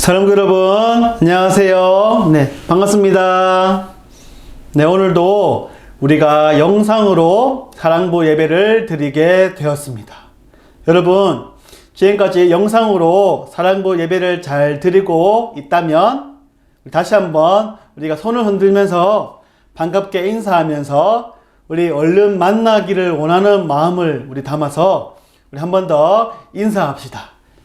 사랑부 여러분, 안녕하세요. 네, 반갑습니다. 네, 오늘도 우리가 영상으로 사랑부 예배를 드리게 되었습니다. 여러분, 지금까지 영상으로 사랑부 예배를 잘 드리고 있다면 다시 한번 우리가 손을 흔들면서 반갑게 인사하면서 우리 얼른 만나기를 원하는 마음을 우리 담아서 우리 한 번 더 인사합시다.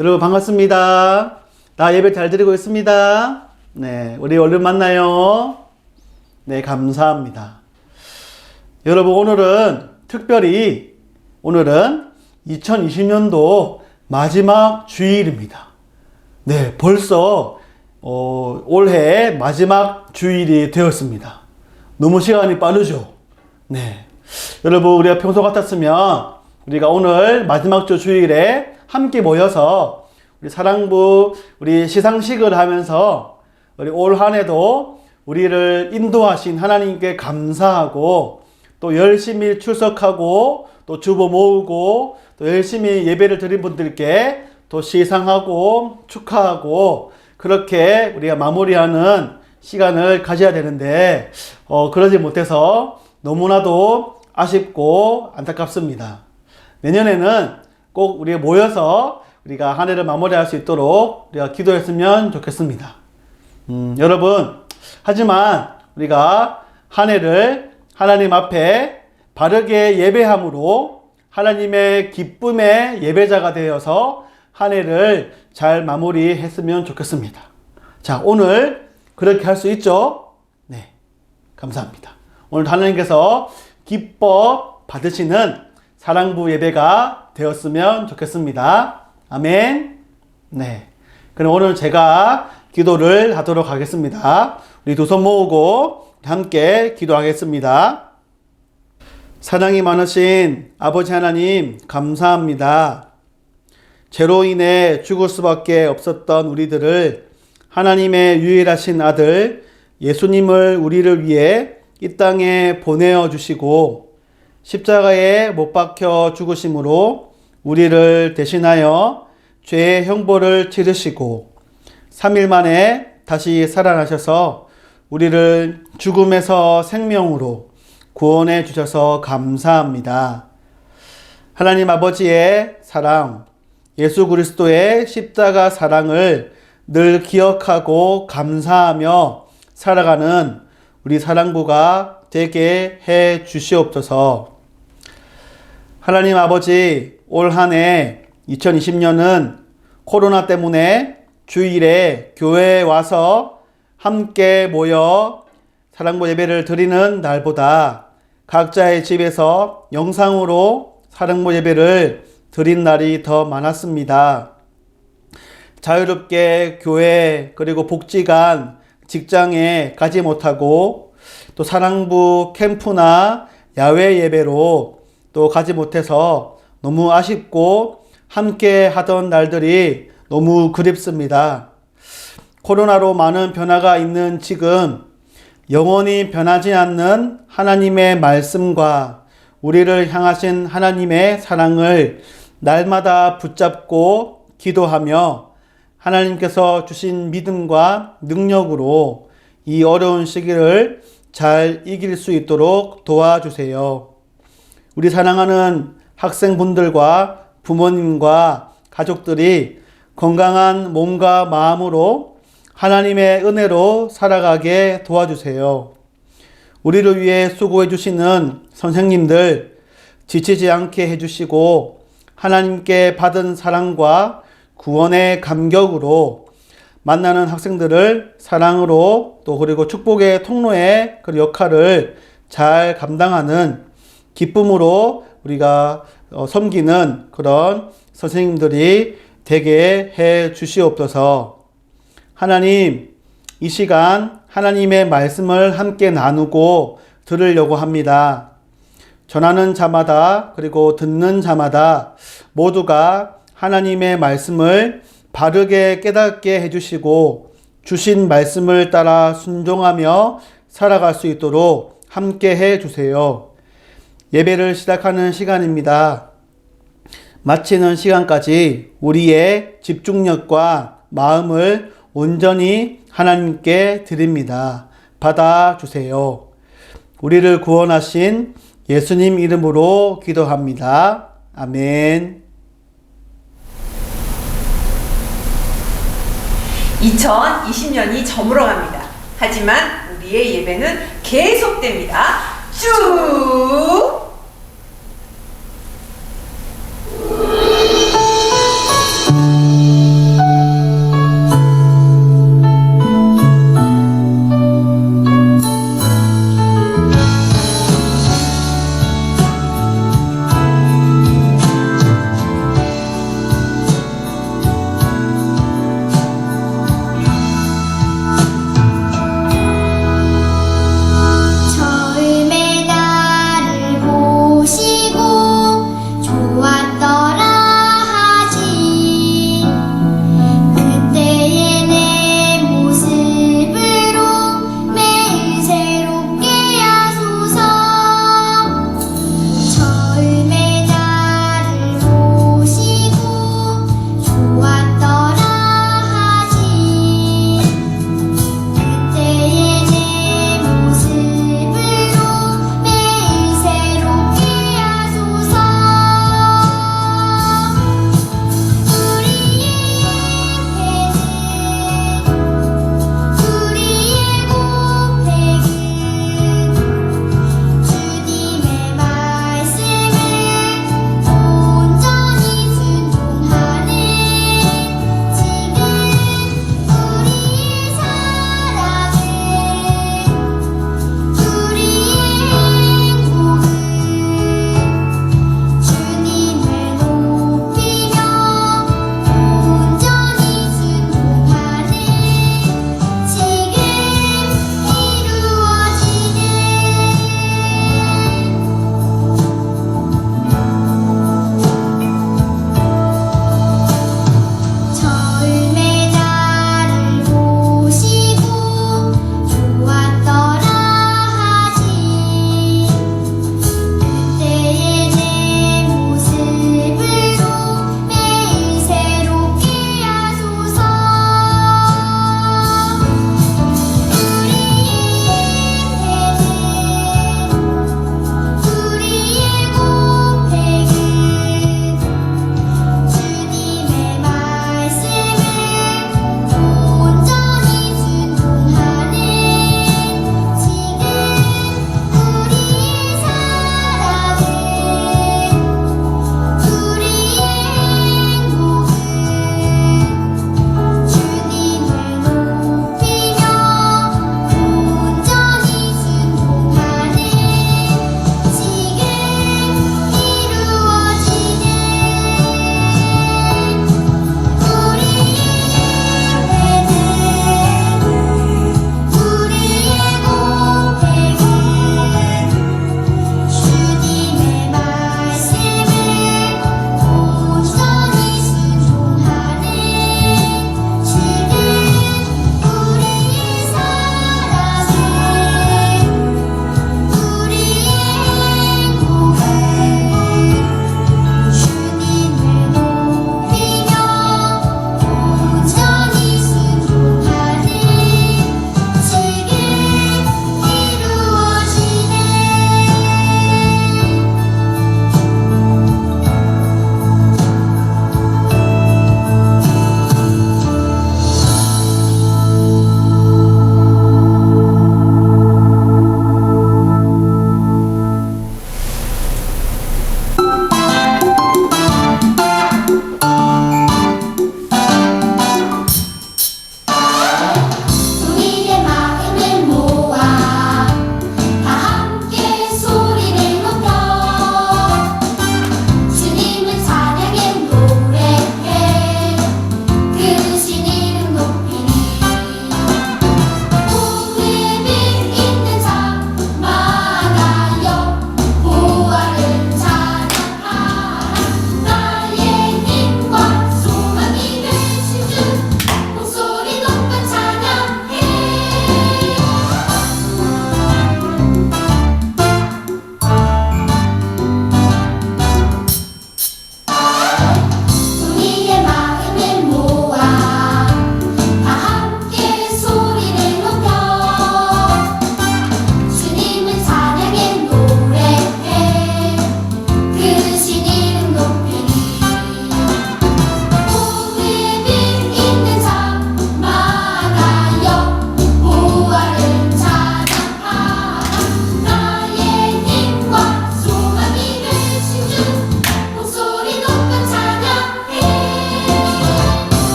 여러분 반갑습니다. 나 예배 잘 드리고 있습니다. 네, 우리 얼른 만나요. 네, 감사합니다. 여러분 오늘은 특별히 오늘은 2020년도 마지막 주일입니다. 네, 벌써 올해 마지막 주일이 되었습니다. 너무 시간이 빠르죠? 네. 여러분 우리가 평소 같았으면 우리가 오늘 마지막 주 주일에 함께 모여서 우리 사랑부 우리 시상식을 하면서 우리 올 한 해도 우리를 인도하신 하나님께 감사하고 또 열심히 출석하고 또 주보 모으고 또 열심히 예배를 드린 분들께 또 시상하고 축하하고 그렇게 우리가 마무리하는 시간을 가져야 되는데 그러지 못해서 너무나도 아쉽고 안타깝습니다. 내년에는 꼭 우리가 모여서 우리가 한 해를 마무리할 수 있도록 우리가 기도했으면 좋겠습니다. 여러분, 하지만 우리가 한 해를 하나님 앞에 바르게 예배함으로 하나님의 기쁨의 예배자가 되어서 한 해를 잘 마무리했으면 좋겠습니다. 자, 오늘 그렇게 할 수 있죠? 네, 감사합니다. 오늘 하나님께서 기뻐 받으시는 사랑부 예배가 되었으면 좋겠습니다. 아멘. 네. 그럼 오늘 제가 기도를 하도록 하겠습니다. 우리 두 손 모으고 함께 기도하겠습니다. 사랑이 많으신 아버지 하나님, 감사합니다. 죄로 인해 죽을 수밖에 없었던 우리들을 하나님의 유일하신 아들 예수님을 우리를 위해 이 땅에 보내어 주시고 십자가에 못 박혀 죽으심으로 우리를 대신하여 죄의 형벌을 치르시고 3일 만에 다시 살아나셔서 우리를 죽음에서 생명으로 구원해 주셔서 감사합니다. 하나님 아버지의 사랑, 예수 그리스도의 십자가 사랑을 늘 기억하고 감사하며 살아가는 우리 사랑부가 되게 해 주시옵소서. 하나님 아버지, 올 한 해 2020년은 코로나 때문에 주일에 교회에 와서 함께 모여 사랑부 예배를 드리는 날보다 각자의 집에서 영상으로 사랑부 예배를 드린 날이 더 많았습니다. 자유롭게 교회 그리고 복지관, 직장에 가지 못하고 또 사랑부 캠프나 야외 예배로 또 가지 못해서 너무 아쉽고 함께 하던 날들이 너무 그립습니다. 코로나로 많은 변화가 있는 지금 영원히 변하지 않는 하나님의 말씀과 우리를 향하신 하나님의 사랑을 날마다 붙잡고 기도하며 하나님께서 주신 믿음과 능력으로 이 어려운 시기를 잘 이길 수 있도록 도와주세요. 우리 사랑하는 학생분들과 부모님과 가족들이 건강한 몸과 마음으로 하나님의 은혜로 살아가게 도와주세요. 우리를 위해 수고해 주시는 선생님들 지치지 않게 해주시고 하나님께 받은 사랑과 구원의 감격으로 만나는 학생들을 사랑으로 또 그리고 축복의 통로의 그 역할을 잘 감당하는 기쁨으로 우리가 섬기는 그런 선생님들이 되게 해 주시옵소서. 하나님, 이 시간 하나님의 말씀을 함께 나누고 들으려고 합니다. 전하는 자마다 그리고 듣는 자마다 모두가 하나님의 말씀을 바르게 깨닫게 해주시고 주신 말씀을 따라 순종하며 살아갈 수 있도록 함께 해주세요. 예배를 시작하는 시간입니다. 마치는 시간까지 우리의 집중력과 마음을 온전히 하나님께 드립니다. 받아주세요. 우리를 구원하신 예수님 이름으로 기도합니다. 아멘. 2020년이 저물어갑니다. 하지만 우리의 예배는 계속됩니다. 쭉! 처음에 나를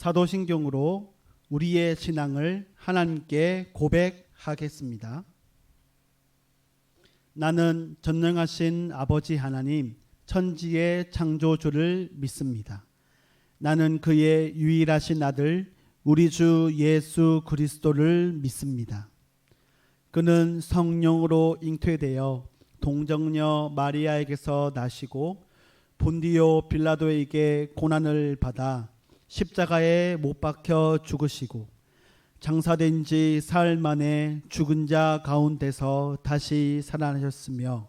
사도신경으로 우리의 신앙을 하나님께 고백하겠습니다. 나는 전능하신 아버지 하나님, 천지의 창조주를 믿습니다. 나는 그의 유일하신 아들 우리 주 예수 그리스도를 믿습니다. 그는 성령으로 잉태되어 동정녀 마리아에게서 나시고 본디오 빌라도에게 고난을 받아 십자가에 못 박혀 죽으시고 장사된 지 사흘 만에 죽은 자 가운데서 다시 살아나셨으며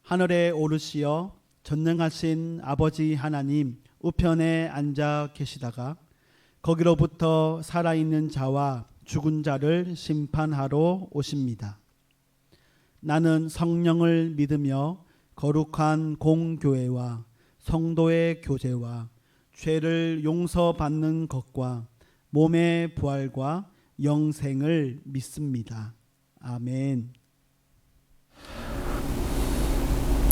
하늘에 오르시어 전능하신 아버지 하나님 우편에 앉아 계시다가 거기로부터 살아있는 자와 죽은 자를 심판하러 오십니다. 나는 성령을 믿으며 거룩한 공교회와 성도의 교제와 죄를 용서받는 것과 몸의 부활과 영생을 믿습니다. 아멘.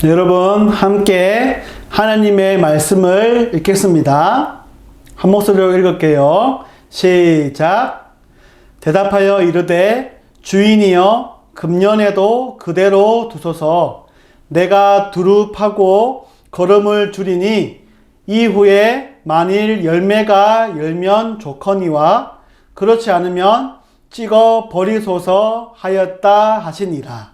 여러분 함께 하나님의 말씀을 읽겠습니다. 한 목소리로 읽을게요. 시작. 대답하여 이르되 주인이여 금년에도 그대로 두소서. 내가 두루 파고 거름을 줄이니 이후에 만일 열매가 열면 좋거니와 그렇지 않으면 찍어 버리소서 하였다 하시니라.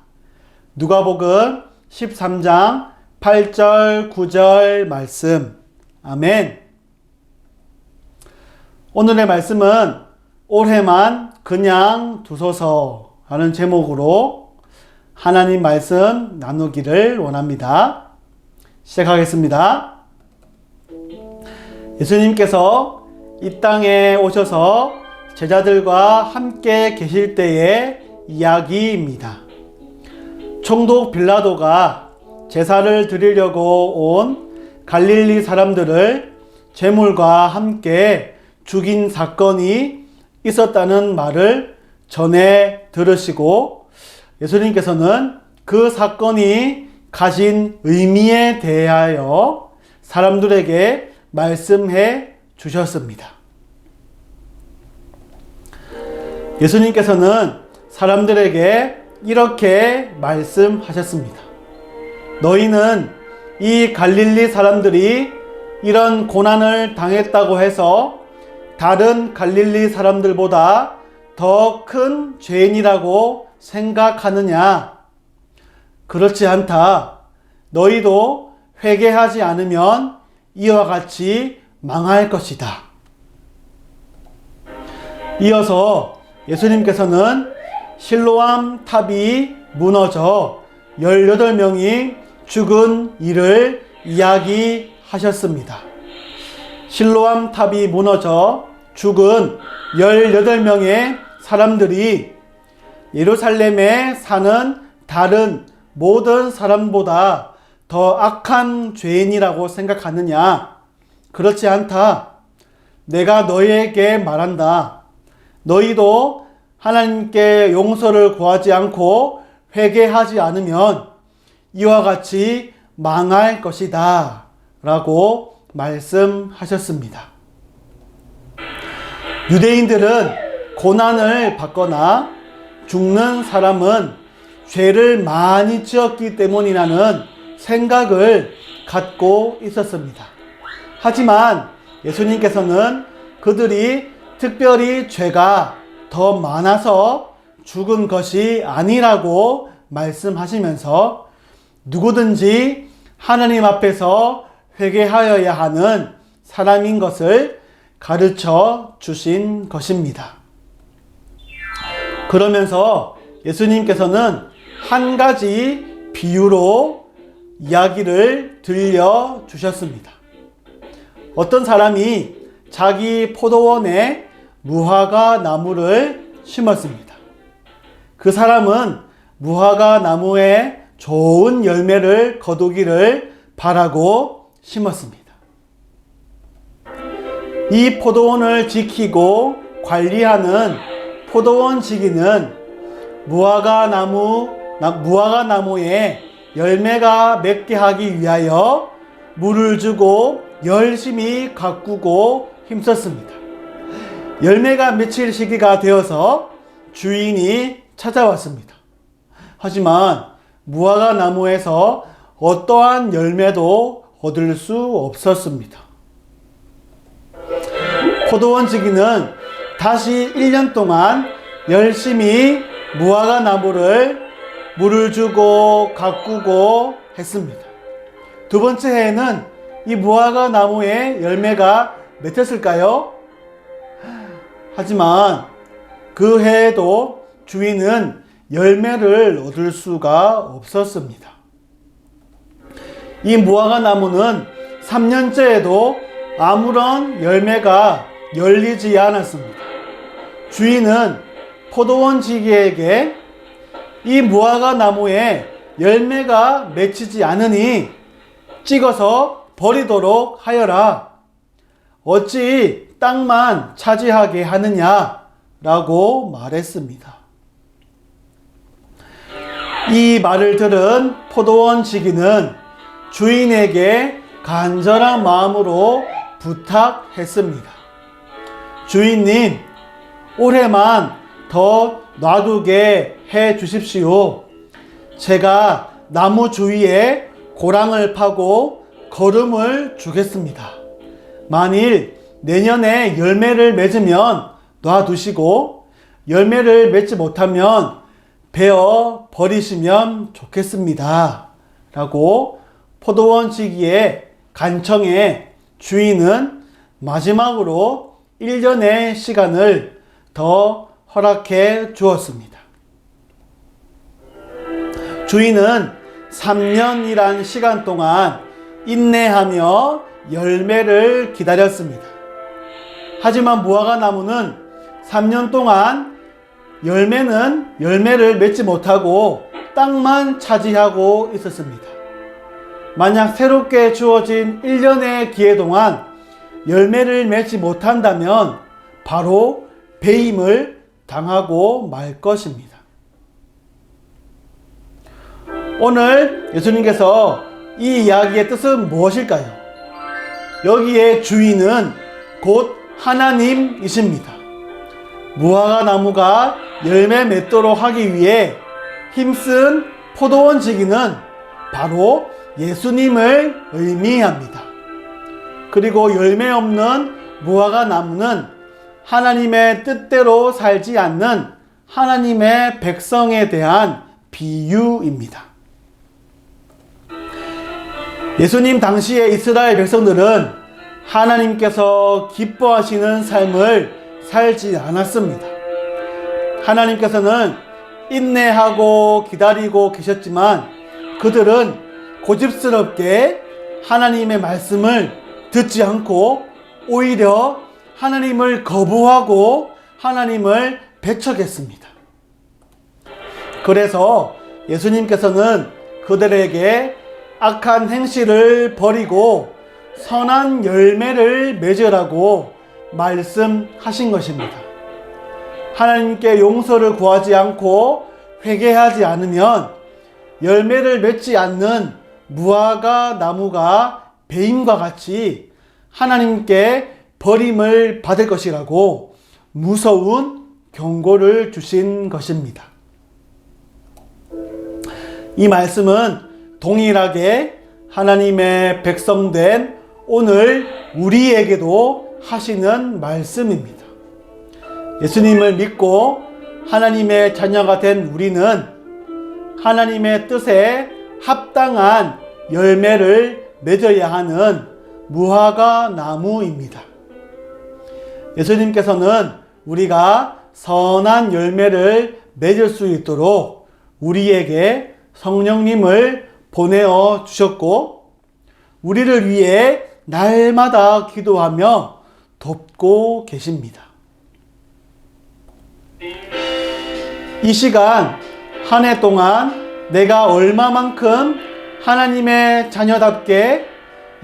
누가복음 13장 8절 9절 말씀. 아멘. 오늘의 말씀은 올해만 그냥 두소서 하는 제목으로 하나님 말씀 나누기를 원합니다. 시작하겠습니다. 예수님께서 이 땅에 오셔서 제자들과 함께 계실 때의 이야기입니다. 총독 빌라도가 제사를 드리려고 온 갈릴리 사람들을 제물과 함께 죽인 사건이 있었다는 말을 전해 들으시고 예수님께서는 그 사건이 가진 의미에 대하여 사람들에게 말씀해 주셨습니다. 예수님께서는 사람들에게 이렇게 말씀하셨습니다. 너희는 이 갈릴리 사람들이 이런 고난을 당했다고 해서 다른 갈릴리 사람들보다 더 큰 죄인이라고 생각하느냐? 그렇지 않다. 너희도 회개하지 않으면 이와 같이 망할 것이다. 이어서 예수님께서는 실로암 탑이 무너져 18명이 죽은 일을 이야기하셨습니다. 실로암 탑이 무너져 죽은 18명의 사람들이 예루살렘에 사는 다른 모든 사람보다 더 악한 죄인이라고 생각하느냐? 그렇지 않다. 내가 너희에게 말한다. 너희도 하나님께 용서를 구하지 않고 회개하지 않으면 이와 같이 망할 것이다 라고 말씀하셨습니다. 유대인들은 고난을 받거나 죽는 사람은 죄를 많이 지었기 때문이라는 생각을 갖고 있었습니다. 하지만 예수님께서는 그들이 특별히 죄가 더 많아서 죽은 것이 아니라고 말씀하시면서 누구든지 하나님 앞에서 회개하여야 하는 사람인 것을 가르쳐 주신 것입니다. 그러면서 예수님께서는 한 가지 비유로 이야기를 들려주셨습니다. 어떤 사람이 자기 포도원에 무화과 나무를 심었습니다. 그 사람은 무화과 나무에 좋은 열매를 거두기를 바라고 심었습니다. 이 포도원을 지키고 관리하는 포도원 지기는 무화과 나무에 열매가 맺게 하기 위하여 물을 주고 열심히 가꾸고 힘썼습니다. 열매가 맺힐 시기가 되어서 주인이 찾아왔습니다. 하지만 무화과 나무에서 어떠한 열매도 얻을 수 없었습니다. 포도원 지기는 다시 1년 동안 열심히 무화과 나무를 물을 주고 가꾸고 했습니다. 두 번째 해에는 이 무화과 나무에 열매가 맺혔을까요? 하지만 그 해에도 주인은 열매를 얻을 수가 없었습니다. 이 무화과 나무는 3년째에도 아무런 열매가 열리지 않았습니다. 주인은 포도원 지기에게 이 무화과 나무에 열매가 맺히지 않으니 찍어서 버리도록 하여라. 어찌 땅만 차지하게 하느냐라고 말했습니다. 이 말을 들은 포도원 지기는 주인에게 간절한 마음으로 부탁했습니다. 주인님, 올해만 더 놔두게 해 주십시오. 제가 나무 주위에 고랑을 파고 거름을 주겠습니다. 만일 내년에 열매를 맺으면 놔두시고 열매를 맺지 못하면 베어 버리시면 좋겠습니다. 라고 포도원 지기의 간청에 주인은 마지막으로 1년의 시간을 더 허락해 주었습니다. 주인은 3년이란 시간 동안 인내하며 열매를 기다렸습니다. 하지만 무화과 나무는 3년 동안 열매를 맺지 못하고 땅만 차지하고 있었습니다. 만약 새롭게 주어진 1년의 기회 동안 열매를 맺지 못한다면 바로 배임을 당하고 말 것입니다. 오늘 예수님께서 이 이야기의 뜻은 무엇일까요? 여기에 주인은 곧 하나님이십니다. 무화과 나무가 열매 맺도록 하기 위해 힘쓴 포도원 지기는 바로 예수님을 의미합니다. 그리고 열매 없는 무화과 나무는 하나님의 뜻대로 살지 않는 하나님의 백성에 대한 비유입니다. 예수님 당시의 이스라엘 백성들은 하나님께서 기뻐하시는 삶을 살지 않았습니다. 하나님께서는 인내하고 기다리고 계셨지만 그들은 고집스럽게 하나님의 말씀을 듣지 않고 오히려 하나님을 거부하고 하나님을 배척했습니다. 그래서 예수님께서는 그들에게 악한 행실을 버리고 선한 열매를 맺으라고 말씀하신 것입니다. 하나님께 용서를 구하지 않고 회개하지 않으면 열매를 맺지 않는 무화과 나무가 배임과 같이 하나님께 버림을 받을 것이라고 무서운 경고를 주신 것입니다. 이 말씀은 동일하게 하나님의 백성된 오늘 우리에게도 하시는 말씀입니다. 예수님을 믿고 하나님의 자녀가 된 우리는 하나님의 뜻에 합당한 열매를 맺어야 하는 무화과 나무입니다. 예수님께서는 우리가 선한 열매를 맺을 수 있도록 우리에게 성령님을 보내어 주셨고 우리를 위해 날마다 기도하며 돕고 계십니다. 이 시간 한 해 동안 내가 얼마만큼 하나님의 자녀답게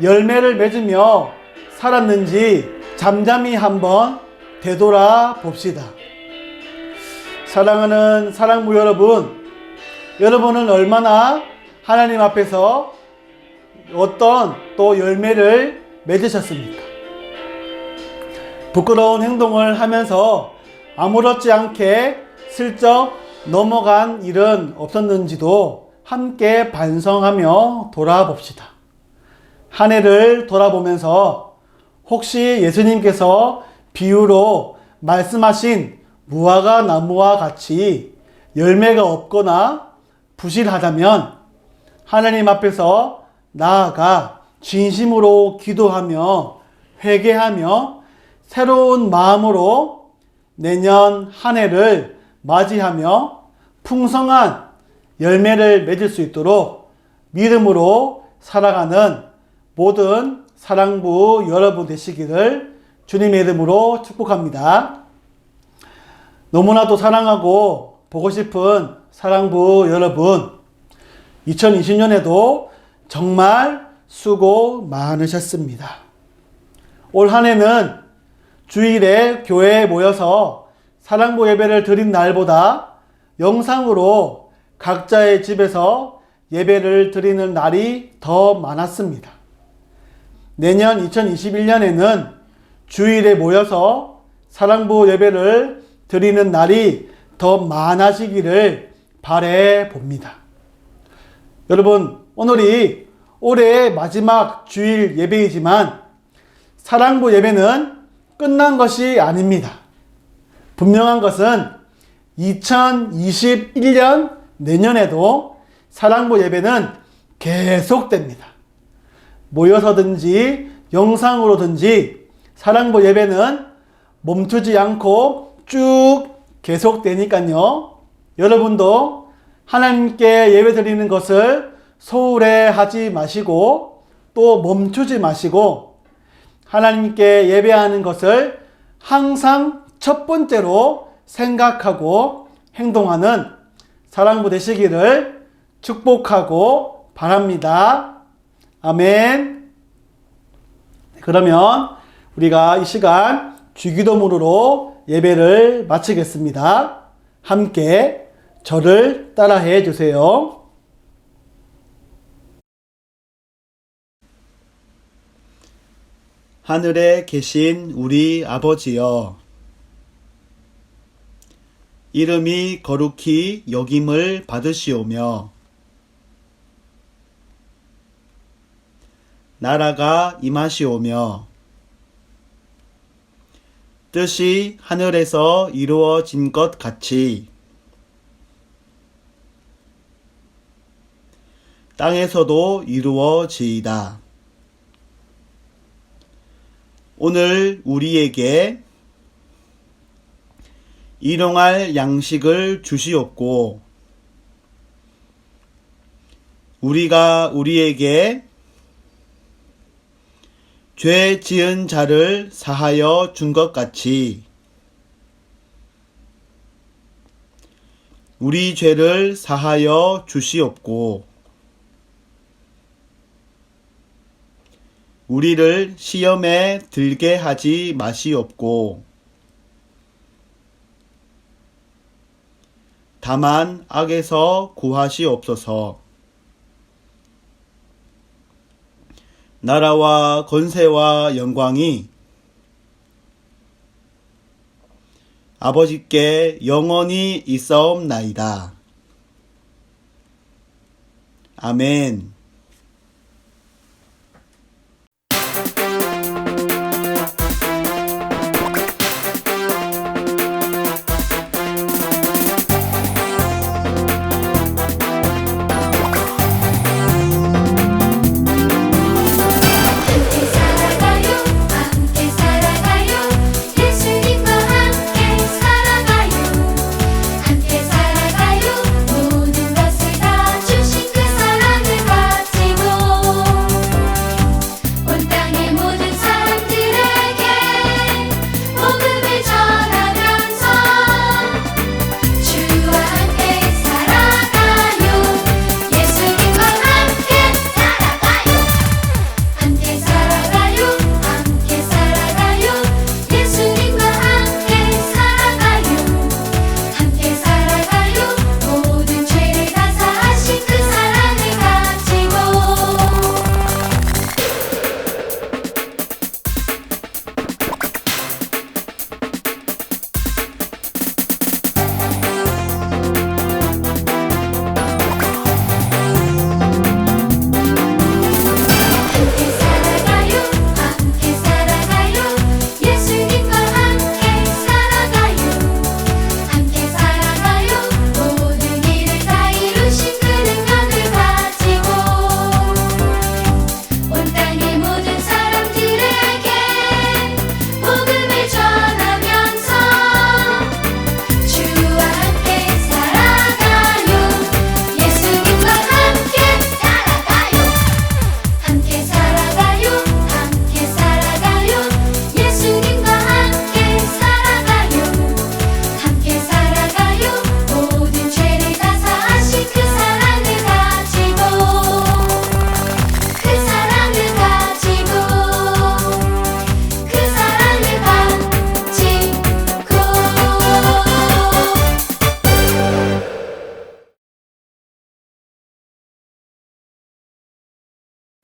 열매를 맺으며 살았는지 잠잠히 한번 되돌아 봅시다. 사랑하는 사랑부 여러분, 여러분은 얼마나 하나님 앞에서 어떤 또 열매를 맺으셨습니까? 부끄러운 행동을 하면서 아무렇지 않게 슬쩍 넘어간 일은 없었는지도 함께 반성하며 돌아봅시다. 한 해를 돌아보면서 혹시 예수님께서 비유로 말씀하신 무화과 나무와 같이 열매가 없거나 부실하다면 하나님 앞에서 나아가 진심으로 기도하며 회개하며 새로운 마음으로 내년 한 해를 맞이하며 풍성한 열매를 맺을 수 있도록 믿음으로 살아가는 모든 사랑부 여러분 되시기를 주님의 이름으로 축복합니다. 너무나도 사랑하고 보고 싶은 사랑부 여러분, 2020년에도 정말 수고 많으셨습니다. 올 한 해는 주일에 교회에 모여서 사랑부 예배를 드린 날보다 영상으로 각자의 집에서 예배를 드리는 날이 더 많았습니다. 내년 2021년에는 주일에 모여서 사랑부 예배를 드리는 날이 더 많아지기를 바래 봅니다. 여러분, 오늘이 올해의 마지막 주일 예배이지만 사랑부 예배는 끝난 것이 아닙니다. 분명한 것은 2021년 내년에도 사랑부 예배는 계속됩니다. 모여서든지 영상으로든지 사랑부 예배는 멈추지 않고 쭉 계속되니까요. 여러분도 하나님께 예배 드리는 것을 소홀해 하지 마시고 또 멈추지 마시고 하나님께 예배하는 것을 항상 첫 번째로 생각하고 행동하는 사랑부 되시기를 축복하고 바랍니다. 아멘. 그러면 우리가 이 시간 주기도문으로 예배를 마치겠습니다. 함께 저를 따라해 주세요. 하늘에 계신 우리 아버지여, 이름이 거룩히 여김을 받으시오며 나라가 임하시오며 뜻이 하늘에서 이루어진 것 같이 땅에서도 이루어지이다. 오늘 우리에게 일용할 양식을 주시옵고 우리가 우리에게 죄 지은 자를 사하여 준 것 같이 우리 죄를 사하여 주시옵고 우리를 시험에 들게 하지 마시옵고 다만 악에서 구하시옵소서. 나라와 권세와 영광이 아버지께 영원히 있사옵나이다. 아멘.